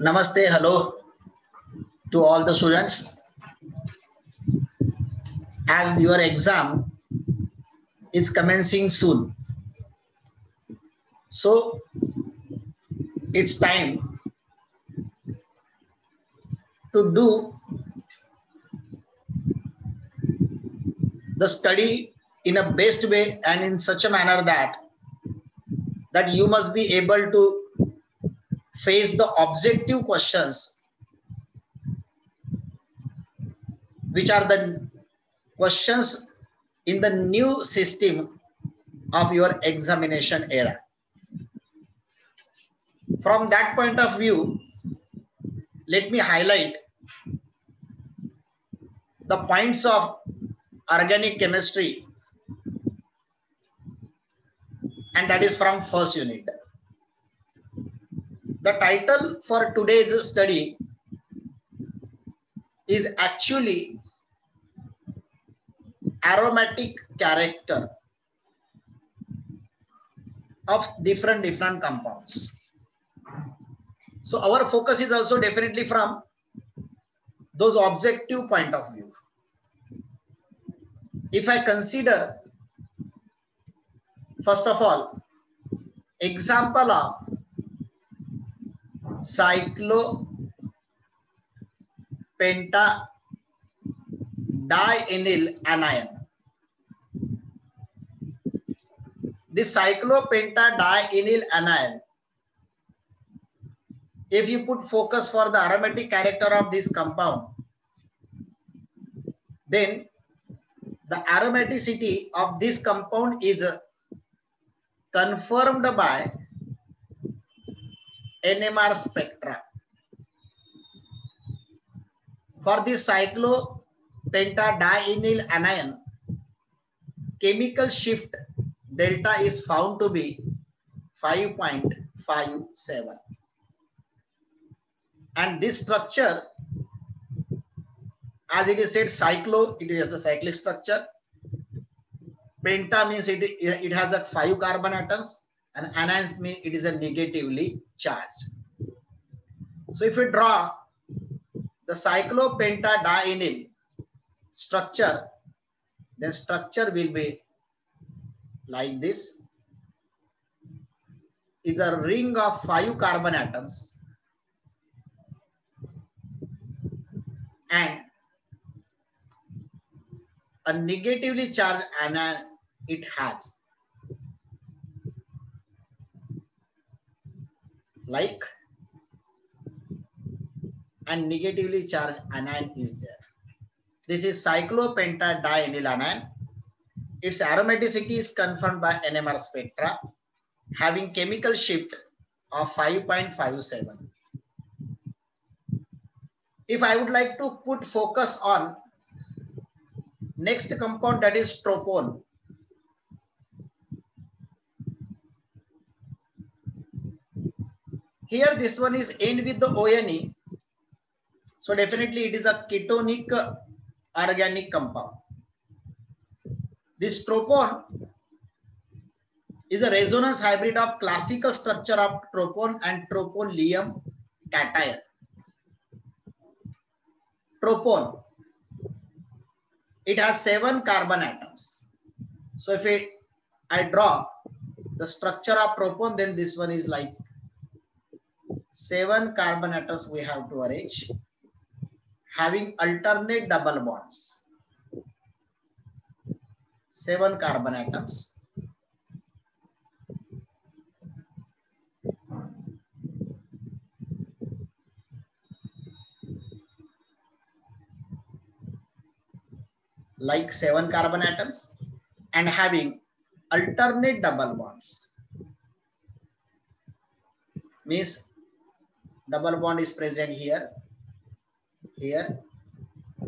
Namaste, hello to all the students. As your exam is commencing soon, so it's time to do the study in a best way and in such a manner that you must be able to face the objective questions, which are the questions in the new system of your examination era. From that point of view, let me highlight the points of organic chemistry, and that is from first unit. The title for today's study is actually aromatic character of different compounds. So our focus is also definitely from those objective point of view. If I consider, first of all, example of cyclopentadienyl anion. This cyclopentadienyl anion, if you put focus for the aromatic character of this compound, then the aromaticity of this compound is confirmed by NMR spectra. For this cyclopentadienyl anion, chemical shift delta is found to be 5.57. And this structure, as it is said, cyclo, it is a cyclic structure. Penta means it has a 5 carbon atoms, and anion means it is a negatively charged. So if we draw the cyclopentadienyl structure, then structure will be like this. It's a ring of 5 carbon atoms and a negatively charged anion it has, like, and negatively charged anion is there. This is cyclopentadienyl anion. Its aromaticity is confirmed by NMR spectra, having chemical shift of 5.57. If I would like to put focus on next compound, that is tropone. Here this one is end with the ONE. So definitely it is a ketonic organic compound. This tropone is a resonance hybrid of classical structure of tropone and troponium cation. Tropone, it has 7 carbon atoms. So if I draw the structure of tropone, then this one is like 7 carbon atoms we have to arrange, having alternate double bonds. 7 carbon atoms. Like 7 carbon atoms and having alternate double bonds. Means double bond is present here, here,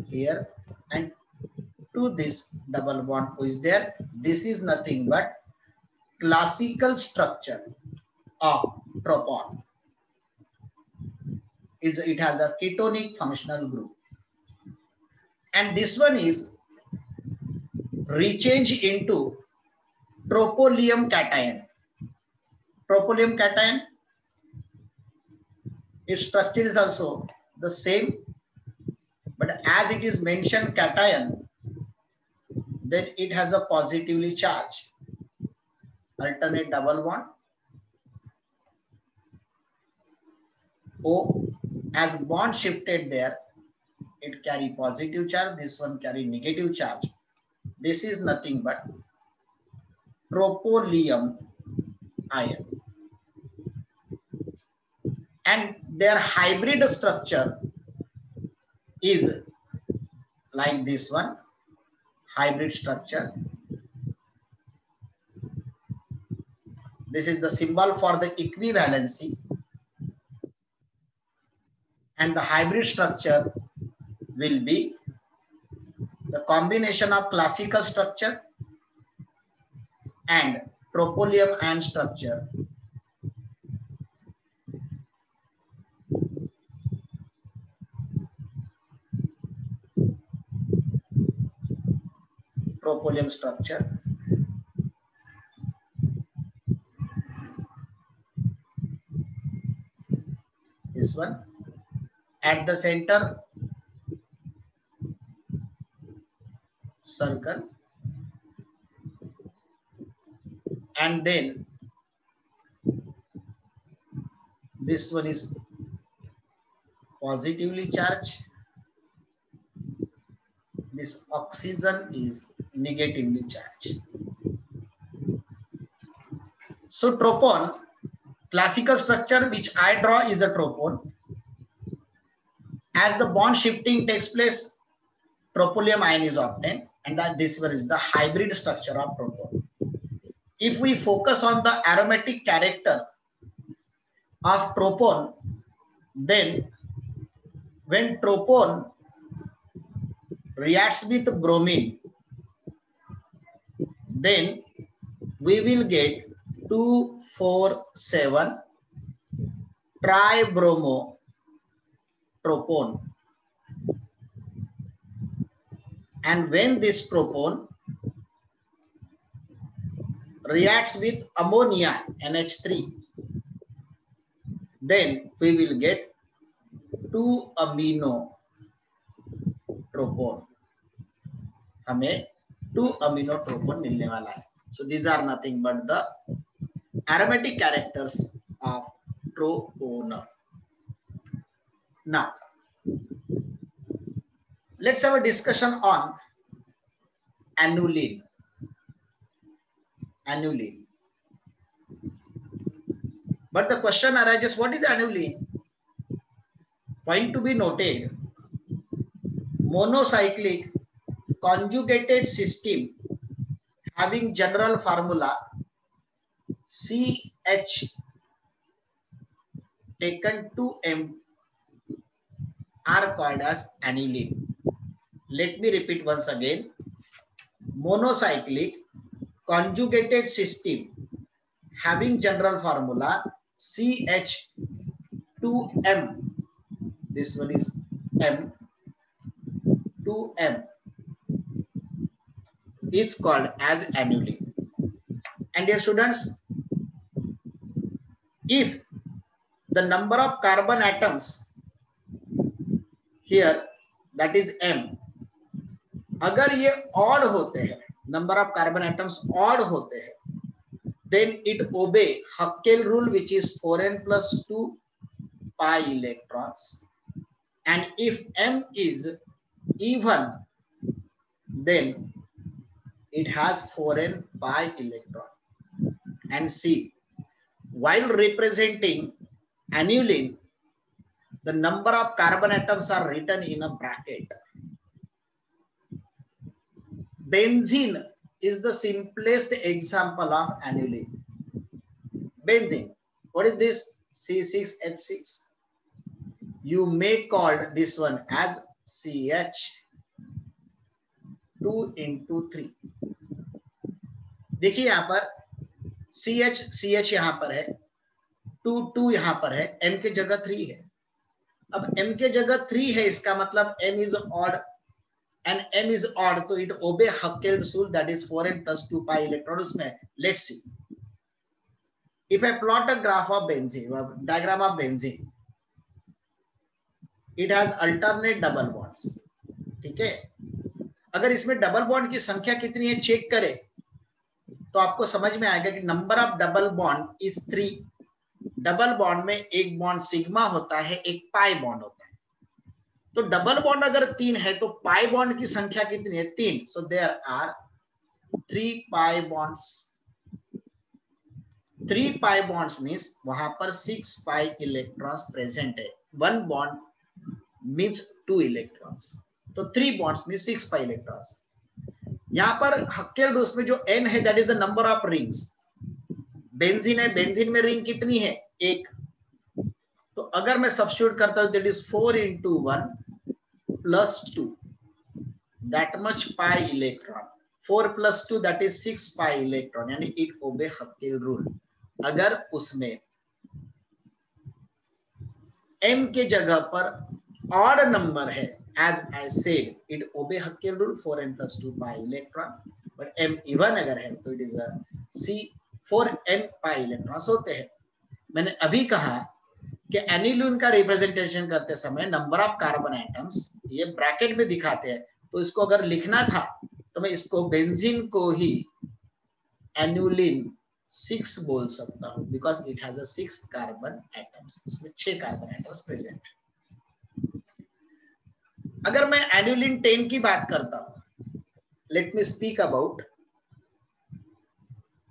here, and to this double bond who is there. This is nothing but classical structure of tropone. It has a ketonic functional group. And this one is rechanged into troponium cation. Troponium cation its structure is also the same, but as it is mentioned cation, then it has a positively charged alternate double bond. O, as bond shifted there, it carry positive charge, this one carry negative charge. This is nothing but troponium ion. And their hybrid structure is like this one, hybrid structure. This is the symbol for the equivalency. And the hybrid structure will be the combination of classical structure and troponium ion structure. Troponium structure. This one. At the center, circle. And then this one is positively charged. This oxygen is negatively charged. So tropon, classical structure which I draw is a tropon. As the bond shifting takes place, troponium ion is obtained, and that this one is the hybrid structure of tropon. If we focus on the aromatic character of tropon, then when tropon reacts with bromine, then we will get 2,4,7 tribromotropon. And when this tropon reacts with ammonia NH3, then we will get 2-aminotropon. हमें 2-aminotropon मिलने वाला है. So these are nothing but the aromatic characters of tropon. Now, let's have a discussion on aniline. Aniline. But the question arises, what is aniline? Point to be noted, monocyclic conjugated system having general formula CH taken 2M are called as aniline. Let me repeat once again. Monocyclic conjugated system having general formula CH2M. This one is M. 2M. It's called as aniline. And dear students, if the number of carbon atoms here, that is M, अगर ये odd होते हैं, number of carbon atoms odd होते हैं, then it obey Huckel rule, which is 4n plus 2 pi electrons. And if M is even, then it has 4n pi electron. And see, while representing aniline, the number of carbon atoms are written in a bracket. Benzene is the simplest example of aniline. Benzene, what is this? C6H6. You may call this one as CH2 into 3. देखिए यहाँ पर CH यहाँ पर है, 2 यहाँ पर है, M के जगह 3 है. अब M के जगह 3 है, इसका मतलब M is odd, and M is odd, तो it obey Huckel's rule, that is 4n plus 2 pi electrons में. Let's see. If I plot a graph of benzene, diagram of benzene, it has alternate double bonds. ठीक है, अगर इसमें double bond की संख्या कितनी है चेक करें तो आपको समझ में आएगा कि number of double bond is 3। Double bond में एक बॉन्ड सिग्मा होता है, एक पाई बॉन्ड होता है। तो डबल बॉन्ड अगर 3 है तो पाई बॉन्ड की संख्या कितनी है? 3। So there are 3 pi bonds. 3 pi bonds means वहां पर 6 पाई इलेक्ट्रॉन्स प्रेजेंट है। 1 बॉन्ड मीन्स 2 इलेक्ट्रॉन्स, तो 3 बॉन्ड्स मीन्स 6 पाई इलेक्ट्रॉन्स। यहां पर हक्केल रूल्स में जो n है that is the number of rings. Benzene है, बेंजीन में रिंग कितनी है? 1। तो अगर मैं सब्स्टिट्यूट करता हूं that is 4 into 1 plus 2, that much pi electron। 4 plus 2 that is 6 pi electron, यानी it obey हक्केल रूल। अगर उसमें m के जगह पर ऑड नंबर है, as I said, it obey Huckel rule 4n plus 2 pi electron, but m even अगर है तो it is a c 4n pi electrons होते हैं। मैंने अभी कहा कि एनिलीन का रिप्रेजेंटेशन करते समय नंबर ऑफ कार्बन एटम्स ये ब्रैकेट में दिखाते हैं, तो इसको अगर लिखना था तो मैं इसको बेंजीन को ही एनुलिन 6 बोल सकता हूं, because it has a 6 carbon atoms, इसमें 6 कार्बन एटम्स प्रेजेंट है। अगर मैं एनुलिन 10 की बात करता हूं, let me speak about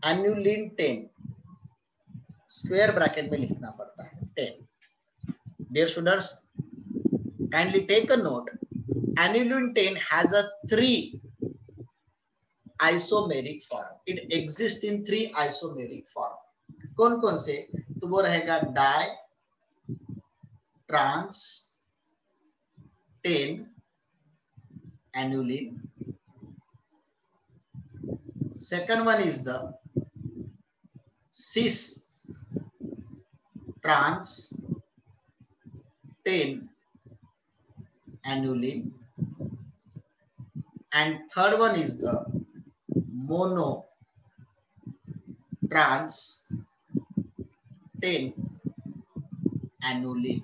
annulene 10। Square bracket में लिखना पड़ता है 10। Dear students, kindly take a note. Aniline 10 has a 3 isomeric form. It exists in 3 isomeric form. कौन कौन से? तो वो रहेगा die, trans, 10, aniline. Second one is the cis, trans, 10, aniline. And third one is the mono, trans, 10, aniline.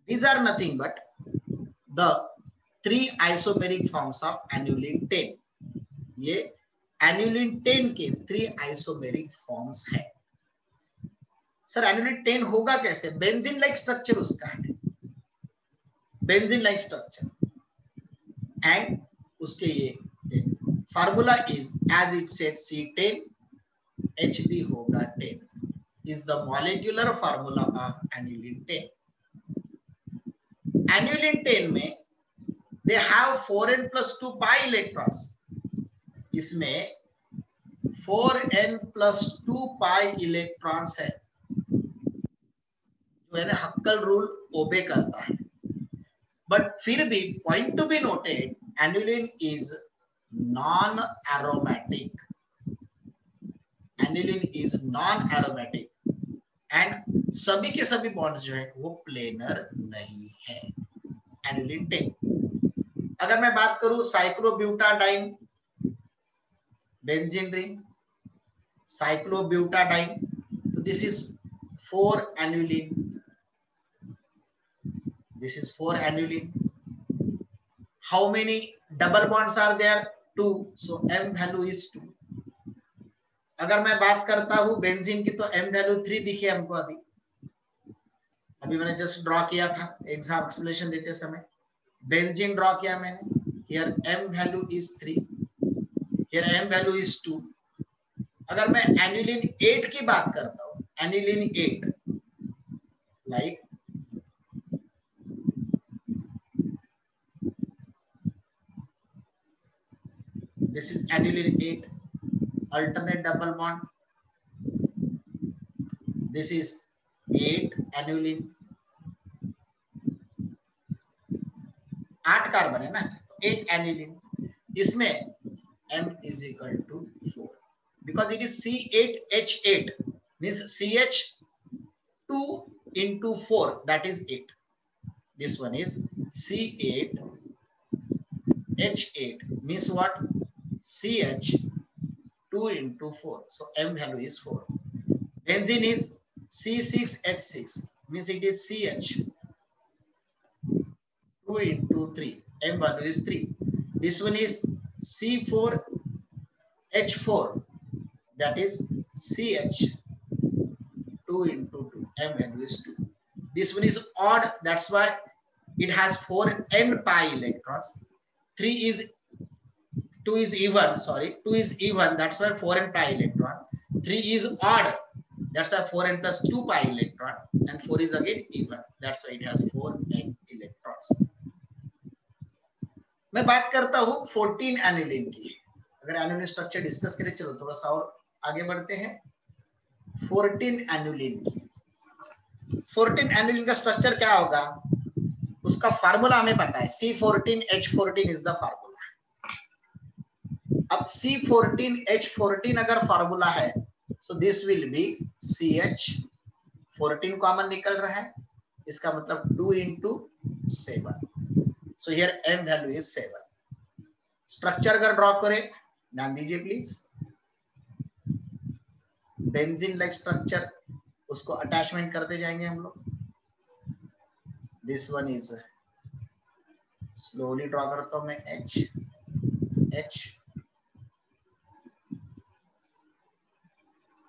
These are nothing but the 3 isomeric forms of aniline 10. ये aniline 10 के 3 isomeric forms है। Sir aniline 10 होगा कैसे? Benzene like structure उसका है, benzene like structure, and उसके ये formula is as it said C10 Hb होगा 10 is the molecular formula of aniline 10। aniline 10 में they have 4n plus 2 pi electrons। इसमें 4n plus 2 pi electrons है, जो है ना हक्कल रूल ओबे करता है। बट फिर भी point to be noted, aniline is non aromatic. aniline is non aromatic and सभी के सभी बॉन्ड्स जो है वो प्लेनर नहीं है। aniline 10। अगर मैं बात करूं साइक्लोब्यूटाडाइन, बेंजीन रिंग, साइक्लोब्यूटाडाइन, तो this is 4 aniline, this is 4 aniline. How many double bonds are there? 2, so m value is 2. अगर मैं बात करता हूं बेंजीन की तो m वैल्यू 3 दिखे हमको। अभी मैंने जस्ट ड्रॉ किया था एग्जाम एक्सप्लेनेशन देते समय, बेंजीन ड्रॉ किया मैंने। Here m value is 3, here m value is 2। अगर मैं एनिलीन 8 की बात करता हूं, aniline 8 like this is aniline 8, alternate double bond. This is 8 aniline, 8 carbon है ना, तो 8 aniline। इसमें m is equal to 4 because it is C8H8 means CH2 into 4 that is 8. This one is C8H8 means what? CH2 into 4. So M value is 4. Benzene is C6H6 means it is CH. 2 into 3. M value is 3. This one is C4H4. That is CH. 2 into 2. M value is 2. This one is odd. That's why it has 4 n pi electrons. 2 is even. Sorry, 2 is even. That's why 4 n pi electron. 3 is odd. That's why 4n plus 2 pi electron. And 4 is again even. That's why it has 4n electrons. मैं बात करता हूं 14 annulene की. अगर annulene structure discuss करें, चलो थोड़ा सा और आगे बढ़ते हैं. 14 एनुलिन की. 14 एनुलिन का स्ट्रक्चर क्या होगा, उसका फार्मूला हमें पता है. C14H14 is the formula. अब C14H14 अगर फार्मूला है, so this will be CH. 14 common निकल रहा है, इसका मतलब 2 into 7. So here M value is 7. Structure अगर ड्रॉ करें, ध्यान दीजिए प्लीज. बेंजीन लाइक स्ट्रक्चर, उसको अटैचमेंट करते जाएंगे हम लोग. This one is, slowly draw करता हूं मैं. H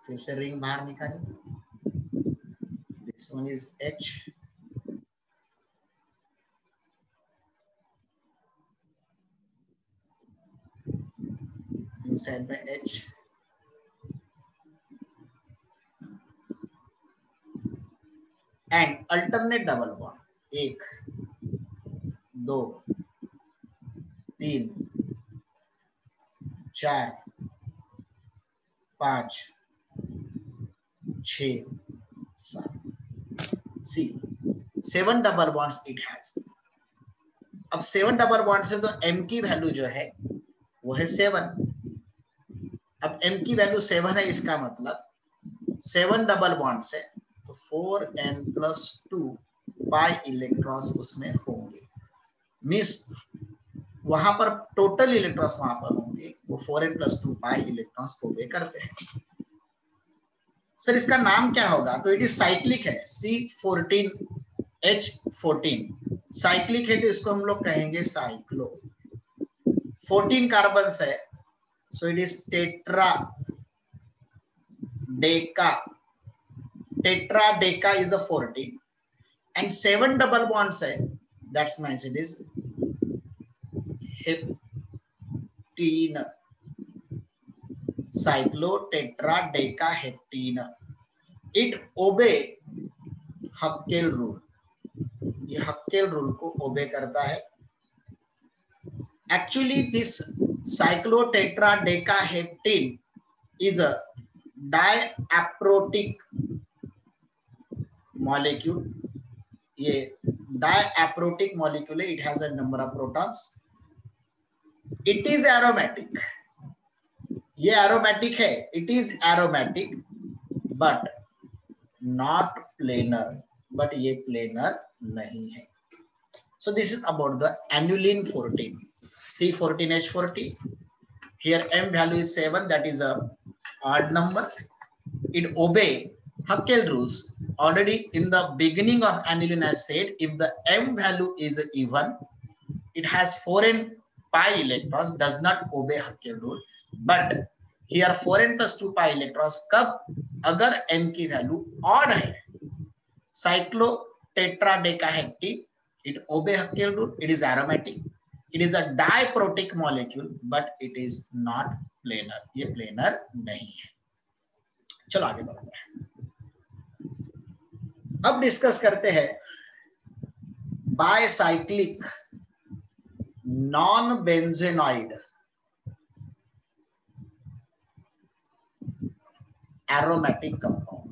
फिर से रिंग बाहर निकालिए. This one is H. inside में H. And alternate double bond. 1 2 3 4 5 6 7. See 7 double bonds it has. अब 7 डबल बॉन्ड से तो M की वैल्यू जो है वो है 7. अब M की वैल्यू 7 है, इसका मतलब 7 डबल बॉन्ड से तो 4n plus 2 पाई इलेक्ट्रॉन्स उसमें होंगे. मींस वहां पर टोटल इलेक्ट्रॉन्स वहां पर होंगे वो 4n plus 2 पाई इलेक्ट्रॉन्स ओबे करते हैं. सर इसका नाम क्या होगा, तो इट इज साइक्लिक है. C14H14 साइक्लिक है, तो इसको हम लोग कहेंगे साइक्लो. 14 कार्बन है, so it is tetra Deka. Tetra Deka is a 14 and 7 double bonds है, that's means it is heptene. cyclotetradecaheптene. it obey Huckel rule. ये हक्केल रूल को ओबे करता है. actually this cyclotetradecaheптene is a diaprotic molecule. ये diaprotic molecule है. it has a number of protons. it is aromatic. ये aromatic है. it is aromatic but not planar. but ये planar नहीं है. so this is about the aniline 14. C14H14. here M value is 7. that is a odd number. it obey Hackel rules. Already in the beginning of aniline I said if the M value is even, it has 4n pi electrons, does not obey Hackel rule. But here 4n plus 2 pi electrons कब, अगर M की value odd है. cyclotetradecaheптene, it obey Hackel rule. it is aromatic. it is a diprotic molecule but it is not planar. ये planar नहीं है. चलो आगे बढ़ते हैं. अब डिस्कस करते हैं bicyclic non benzenoid aromatic compound.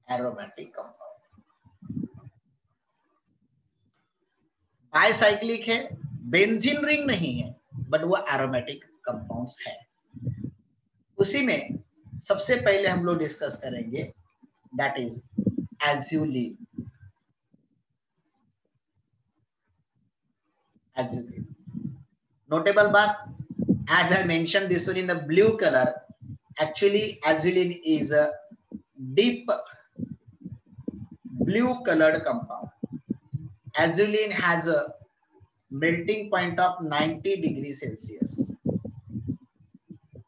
Aromatic compound bicyclic है, बेंजीन रिंग नहीं है, बट वो एरोमेटिक कंपाउंड्स है. उसी में सबसे पहले हम लोग डिस्कस करेंगे that is azulene. Azulene. Notable बात, as I mentioned this one in the blue color, actually azulene is a deep blue colored compound. Azulene has a melting point of 90 degrees Celsius.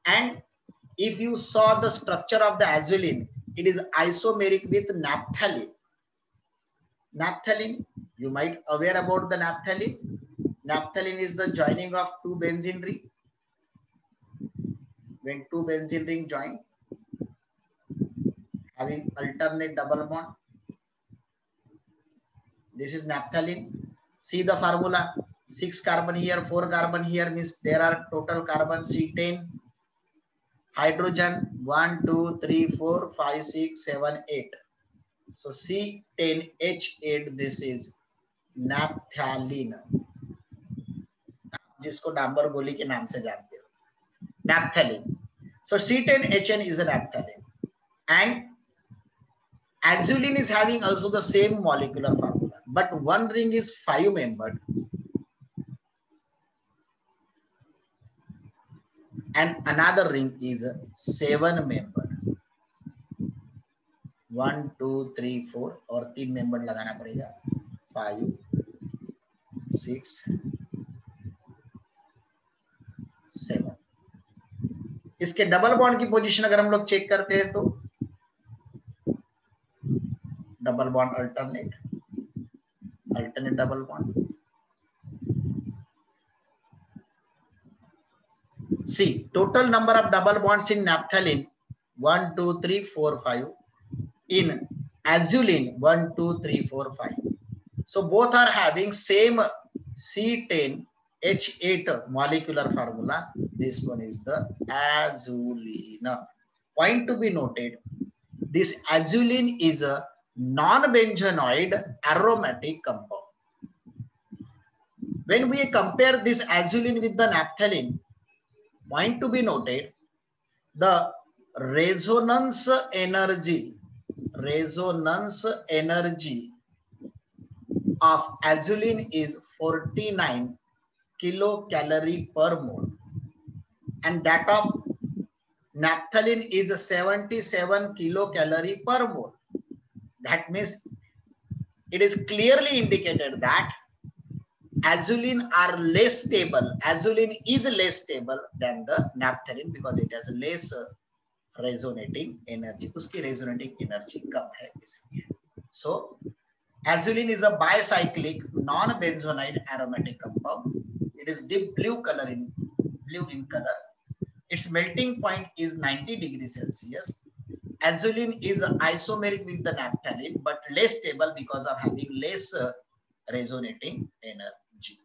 And if you saw the structure of the azulene, it is isomeric with naphthalene. Naphthalene, you might aware about the naphthalene. Naphthalene is the joining of two benzene ring. When two benzene ring join, having alternate double bond. This is naphthalene. See the formula. 6 carbon here, 4 carbon here, means there are total carbon C10. Hydrogen 1, 2, 3, 4, 5, 6, 7, 8. So C10H8, this is naphthalene, जिसको डांबर गोली के नाम से जानते हो, naphthalene. So C10HN is a naphthalene, and azulene is having also the same molecular formula, but one ring is 5 membered and another ring is 7 membered. 1, 2, 3, 4 और 3 membered लगाना पड़ेगा. 5, 6, 7. इसके डबल बॉन्ड की पोजीशन अगर हम लोग चेक करते हैं तो double bond alternate double bond. See, total number of double bonds in naphthalene 1, 2, 3, 4, 5. In azulene 1, 2, 3, 4, 5. So both are having same C10H8 molecular formula. This one is the azulene. Point to be noted, this azulene is a non-benzenoid aromatic compound. When we compare this azulene with the naphthalene, point to be noted, the resonance energy of azulene is 49 kilocalorie per mole, and that of naphthalene is 77 kilocalorie per mole. That means it is clearly indicated that azulene are less stable. Azulene is less stable than the naphthalene because it has less resonating energy. उसकी resonating energy कम है इसलिए. So azulene is a bicyclic non-benzonide aromatic compound. It is deep blue in color. Its melting point is 90 degrees Celsius. Azulene is isomeric with the naphthalene but less stable because of having less resonating energy.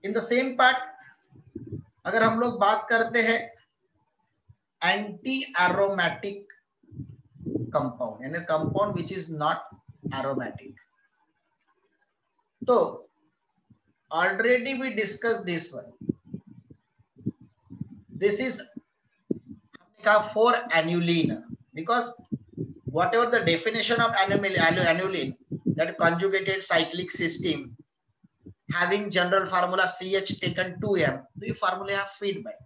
In the same part, अगर हम लोग बात करते हैं anti aromatic compound, यानी compound which is not aromatic, तो already we discuss this one. This is for aniline, because whatever the definition of aniline, that conjugated cyclic system having general formula CH taken 2M, the formula have feedback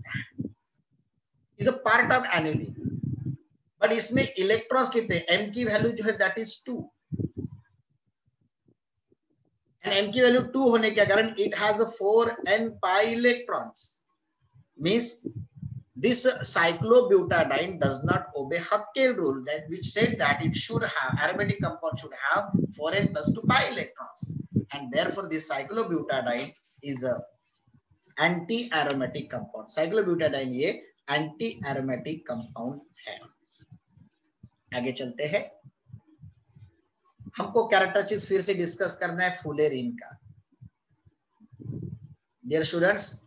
is a part of aniline, but इसमें electrons कितने, M की value जो है that is 2, and M की value 2 होने के कारण it has a 4n pi electrons, means this cyclobutadiene does not obey Huckel rule, that which said that it should have, aromatic compound should have 4n plus 2 pi electrons, and therefore this cyclobutadiene is a anti-aromatic compound. cyclobutadiene ये anti-aromatic compound है. आगे चलते हैं, हमको characteristics फिर से discuss करना है फुलेरिन का. डियर स्टूडेंट्स,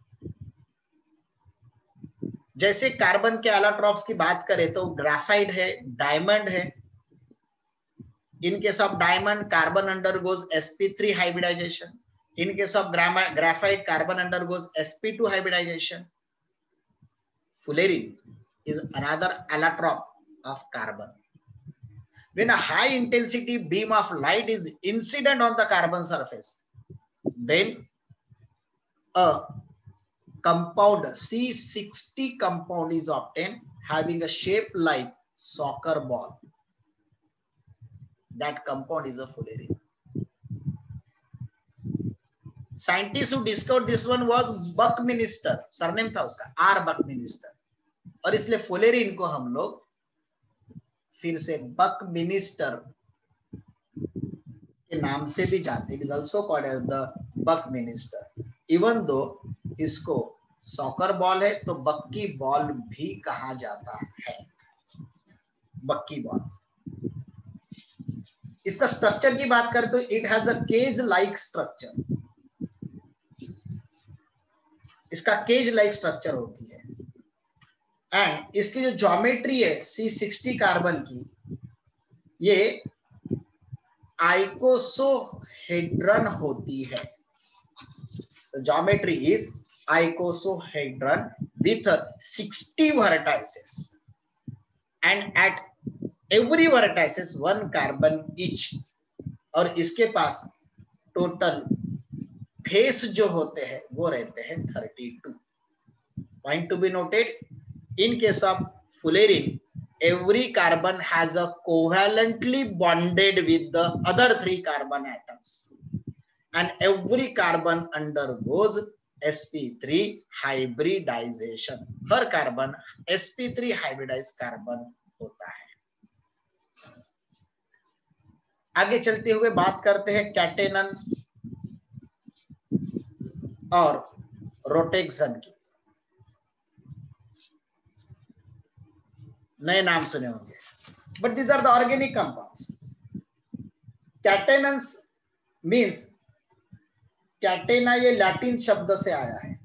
जैसे कार्बन के एलोट्रॉप्स की बात करें तो ग्राफाइट है, डायमंड है. In case of diamond carbon undergoes sp3 hybridization. In case of graphite carbon undergoes sp2 hybridization. Fullerene is another allotrop of carbon. When a high intensity beam of light is incident on the carbon surface, then a compound C60 compound is obtained having a shape like soccer ball. That compound is a fullerene. Scientist who discovered this one was Buckminster, surname था उसका R. Buckminster, और इसलिए fullerene को हम लोग फिर से Buckminster के नाम से भी जानते हैं. It is also called as the Buckminster. Even though इसको सॉकर बॉल है तो बक्की बॉल भी कहा जाता है. बक्की बॉल. इसका स्ट्रक्चर की बात करें तो it has a cage like structure. इसका केज लाइक स्ट्रक्चर होती है. एंड इसकी जो ज्योमेट्री है C60 कार्बन की, ये आइकोसोहेड्रन होती है. Geometry is icosahedron with 60 vertices and at every vertices 1 carbon each. और इसके पास टोटल फेस जो होते हैं वो रहते हैं 32. Point to be noted, in case of fullerene, every carbon has a covalently bonded with the other 3 carbon atoms and every carbon undergoes sp3 hybridization. Her carbon sp3 hybridized carbon होता है. आगे चलते हुए बात करते हैं कैटेनन और रोटेक्सन की. नए नाम सुने होंगे, but these are the organic compounds. Catenanes means, catena ये लैटिन शब्द से आया है.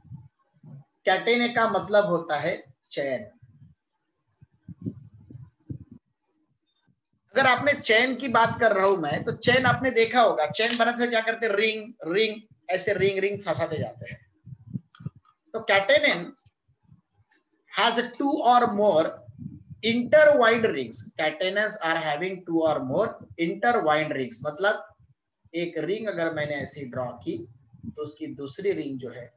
कैटेने का मतलब होता है चैन. अगर आपने चैन की बात कर रहा हूं मैं, तो चैन आपने देखा होगा, चैन बनाने से क्या करते हैं, रिंग रिंग ऐसे रिंग रिंग फंसाते जाते हैं. तो कैटेनन has 2 or more intertwined rings. Catenons are having 2 or more intertwined rings. मतलब एक रिंग अगर मैंने ऐसी ड्रॉ की तो उसकी दूसरी रिंग जो है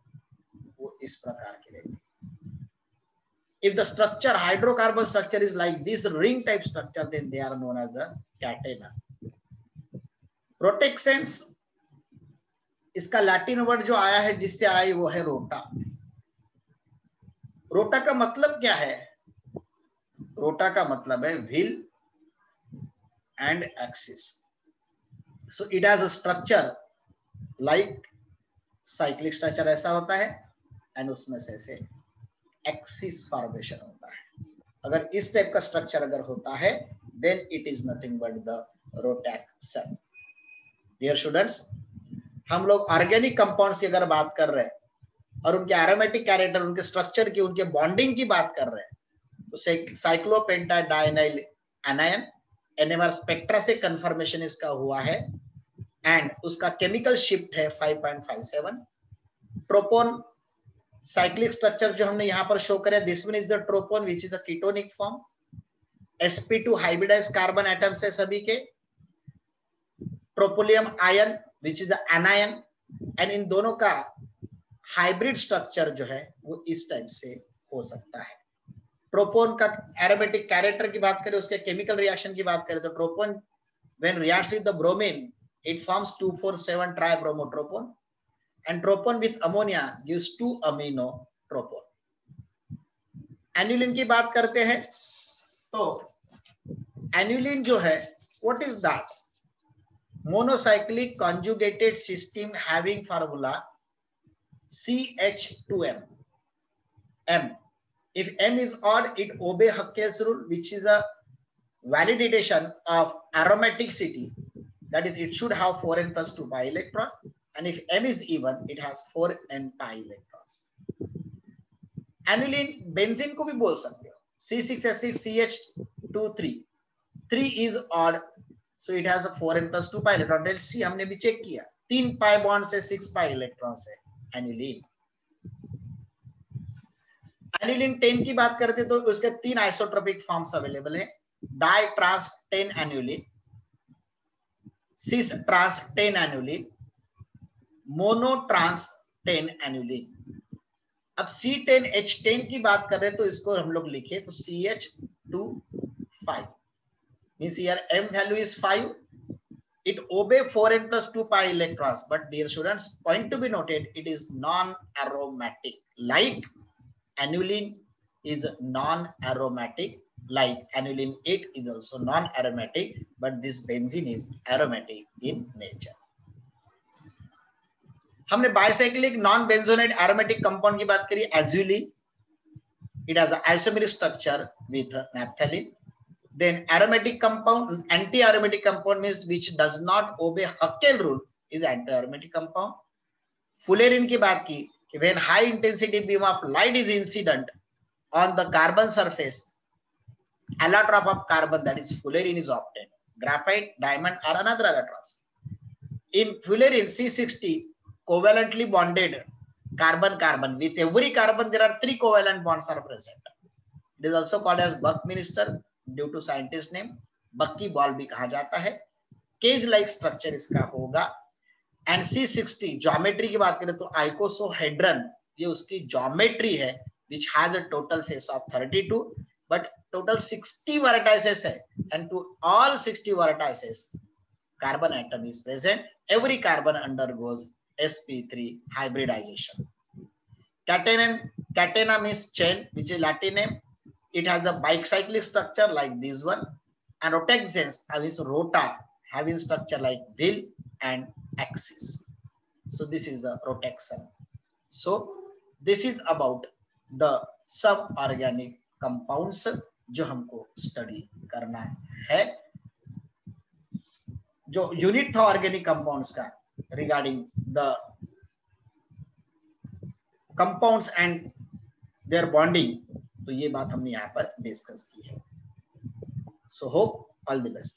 वो इस प्रकार की रहती है. If the structure, hydrocarbon structure is like this ring type structure, then they are known as a catenon. Rotexans, इसका लैटिन वर्ड जो आया है जिससे आया वो है रोटा. रोटा का मतलब क्या है? रोटा का मतलब है wheel and axis. So it has a structure like cyclic structure ऐसा होता है एंड उसमें से ऐसे एक्सिस फॉर्मेशन होता है. अगर इस टाइप का स्ट्रक्चर अगर होता है then it is nothing but the rotaxane. Dear students, हम लोग ऑर्गेनिक कंपाउंड्स की अगर बात कर रहे हैं और उनके एरोमेटिक कैरेक्टर, उनके स्ट्रक्चर की, उनके बॉन्डिंग की बात कर रहे हैं, तो साइक्लोपेंटाडाइनाइल एनायन NMR स्पेक्ट्रा से कंफर्मेशन इसका हुआ है एंड उसका केमिकल शिफ्ट है 5.57. ट्रोपोन साइक्लिक स्ट्रक्चर जो हमने यहां पर शो करे, this one is the tropone which is a ketonic form. sp2 hybridized carbon atoms है सभी के. Tropylium ion which is the anion, and इन दोनों का हाइब्रिड स्ट्रक्चर जो है वो इस टाइप से हो सकता है. ट्रोपोन का एरोमेटिक कैरेक्टर की बात करें, उसके केमिकल रिएक्शन की बात करें, तो tropone when reacts with the bromine it forms 2,4,7 tribromotropone and tropon with ammonia gives 2 amino tropon. Annulene की बात करते हैं तो एन्युलिन जो है what is that? Monocyclic conjugated cysteine having formula CH2M. M. If M is odd, it obey Huckel's rule, which is a validation of aromaticity. That is, it should have 4n plus 2 pi electron. And if M is even, it has 4n pi electrons. Aniline, benzene को भी बोल सकते हो. C6H6CH2 3 is odd, so it has a 4n plus 2 pi electron. Del C हमने भी check किया, 3 pi bond से 6 pi electrons है aniline. Aniline 10 की बात करते तो उसके 3 आइसोट्रोपिक फॉर्म्स अवेलेबल है. Di trans 10 annulene, cis trans 10 annulene, mono trans 10 annulene. अब C10H10 की बात कर रहे हैं तो इसको हम लोग लिखे तो CH2 5 means here M value is 5 it obey 4n plus 2 pi electrons, but dear students, point to be noted, it is non-aromatic. Like aniline is non-aromatic, like aniline 8 is also non-aromatic, but this benzene is aromatic in nature. हमने bicyclic non बेंजोनेट aromatic compound की बात करी, azulene. It has an isomeric structure with naphthalene. Then aromatic compound, anti-aromatic compound means which does not obey Huckel rule is anti-aromatic compound. Fullerene की बात की, when high intensity beam of light is incident on the carbon surface, allotrope of carbon, that is fullerene, is obtained. Graphite, diamond are another allotropes. In fullerene C60, covalently bonded carbon-carbon, with every carbon there are 3 covalent bonds are present. It is also called as Buckminster due to scientist name. बक्की ball भी कहा जाता है. Cage like structure इसका होगा. And C60 geometry की बात करें तो आइकोसोहेड्रन, ये उसकी ज्योमेट्री है, which has a total face of 32, but total 60 vertices है, and to all 60 vertices carbon atom is present. Every carbon undergoes sp3 hybridization. Catena means chain, which is Latin name. It has a bicyclic structure like this one, and rotexanes is rota, having structure like wheel and axis. So this is the rotexane. So this is about the suborganic compounds जो हमको study करना है. जो unit था organic compounds का regarding the compounds and their bonding, तो ये बात हमने यहाँ पर डिस्कस की है. So hope all the best.